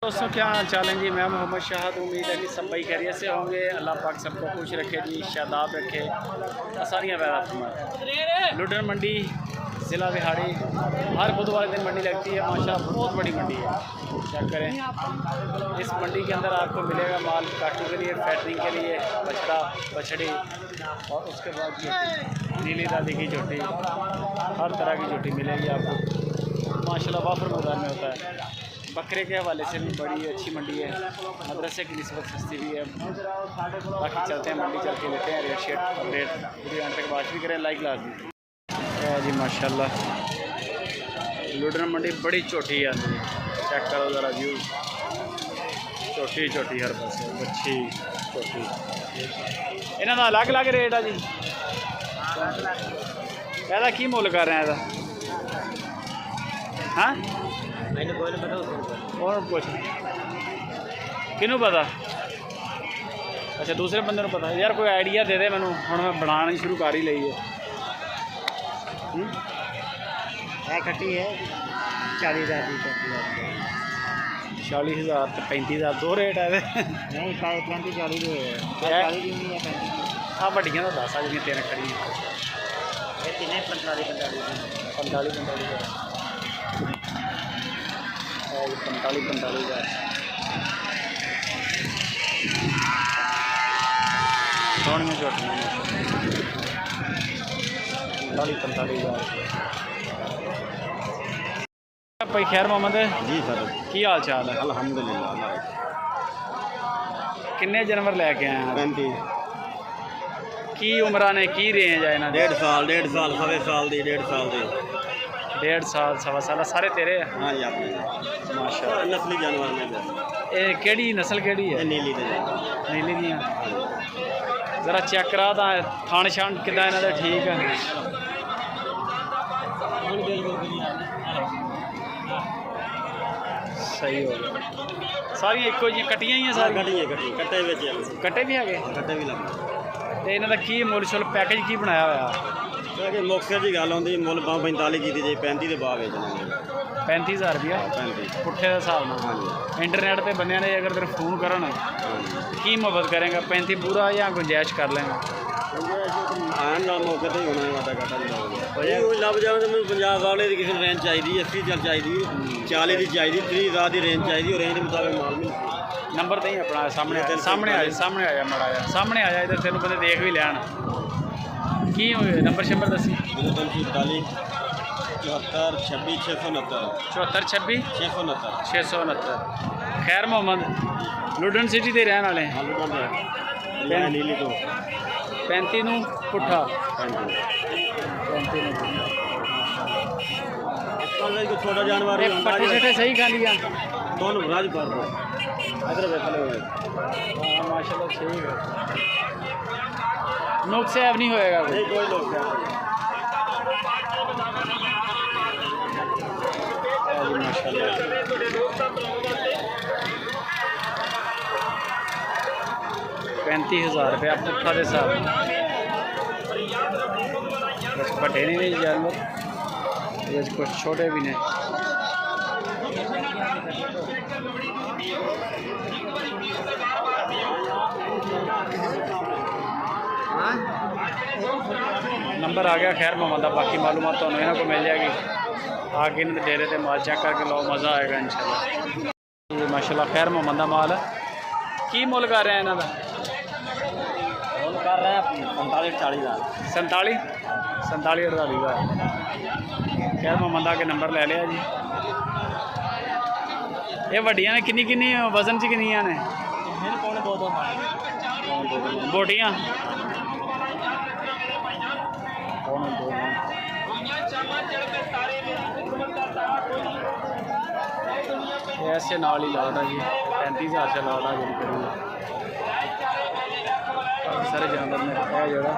दोस्तों क्या हाल चाल है जी। मैं मोहम्मद शाहद। उम्मीद है कि सब भाई खैरियत से होंगे। अल्लाह पाक सबको खुश रखे जी, शादाब रखे, आसानियाँ पैदा फरमाए। लुडन मंडी ज़िला बिहाड़ी, हर बुधवार दिन मंडी लगती है। माशाल्लाह बहुत बड़ी मंडी है। चेक करें, इस मंडी के अंदर आपको मिलेगा माल काटने के लिए, फैटरिंग के लिए, बछड़ा बछड़ी और उसके बाद नीली दादी की झोटी, हर तरह की झोटी मिलेगी आपको। माशाल्लाह वाफर मैदान में होता है। बकरे के हवाले से भी बड़ी अच्छी मंडी है, मदरसे की निस्बत सस्ती भी है। बाकी चलते हैं मंडी, चल के लेते हैं रेट शेट अपडेट। वीडियो अंत तक बात भी करें, लाइक लाजमी जी। माशाल्लाह लुडन मंडी बड़ी छोटी है, चेक करो ज़रा व्यू। छोटी छोटी हर पास अच्छी छोटी, इन्हों का अलग अलग रेट है जी। यदा की मुल कर रहे हैं? हाँ और कुछ किनू पता? अच्छा दूसरे बंदे को पता यार। कोई आइडिया दे दे मैनू, हम मैं बनानी शुरू कर ही ली है। खट्टी है 40,000 की, 40,000 तो 35,000 दो रेट है। नहीं 35 40 हाँ वड्डियां तो दस आ जी, तेरे खड़ी तीन 45 हज़ार। सोनिया झोटियाँ 45 हज़ार। भाई खैर मोहम्मद जी सर, की हाल चाल है? अल्हम्दुलिल्लाह। किन्ने जानवर लैके आए हैं? 35। की उम्र ने की रेंज है इन्होंने? 1.5 साल सवे साल दी 1.5 साल दी 1.5 साल सवा साल सारे तेरे? हाँ जी अपने माशाल्लाह। नस्ली जानवर ने। ये केड़ी नस्ल केड़ी है? नीली नीली दियाँ। ज़रा चेक करा था थान शान किदा इन्हों दे ठीक है? सही हो गया। सारियाँ एको जी कट्टियां ही हैं? सारी कट्टे कट्टे भी है? कट्टे भी लगे। तो इन्हों का की मुल शुल पैकेज की बनाया हुआ? मुक्तसर की गल आती, मुल 45 की जी, 35 के बाद बेचना 35,000 रुपया 35 पुट्ठे के हिसाब में। हाँ जी। इंटरनेट पे बंदे ने अगर तेरे फोन करन हाँ जी। की मोहब्बत करेंगे? 35 पूरा या गुंजाइश कर लेंगे? आन ना मौके तो ही होना है, वादा घाटा नहीं लभ जाए तो मैं 50 वाले की किसी रेंज चाहिए, 80 चल चाहिए, 40 की चाहिए, 30,000 की रेंज चाहिए और रेंज के मुताबिक माल मिल। नंबर तो ही अपना सामने आ जा मड़ा जा सामने आ जा, इधर तेन बंदे देख भी लैन। की नंबर शंबर दसी? 43 74 26 669 74 26 669 669। खैर मोहम्मद लुडन सिटी के रहने वाले हैं। नीली तो 35 नू पुट्ठा 35 छोटा जानवर पट्टे छट्टे सही खा लिया दोनों राज पर माशाल्लाह ठीक है। नुक्स ऐब नहीं होएगा कोई? कोई लोग 35,000 रुपया पुट्ठा के हिसाब कुछ बड़े नहीं जानवर, कुछ छोटे भी नहीं। नंबर आ गया खैर मोहम्मद, बाकी मालूमात तो इन्हों को मिल जाएगी। आगे इन्हें डेरे से माल चेक करके लो, मज़ा आएगा इंशाल्लाह। ये माशाल्लाह खैर मोहम्मद माल की मुल कर रहे हैं इन्हों का? कर रहे हैं 45-40 हज़ार। 47 48 हज़ार। खैर मोहम्मद के नंबर ले लिया जी। ये वड्डियां ने किन्नी किन्नी वजन च किन्नियां ने? बोटियां ऐसे नाल ही लाट है जी। 35,000 से लाट आ जी। सारे जानवर ने है जोड़ा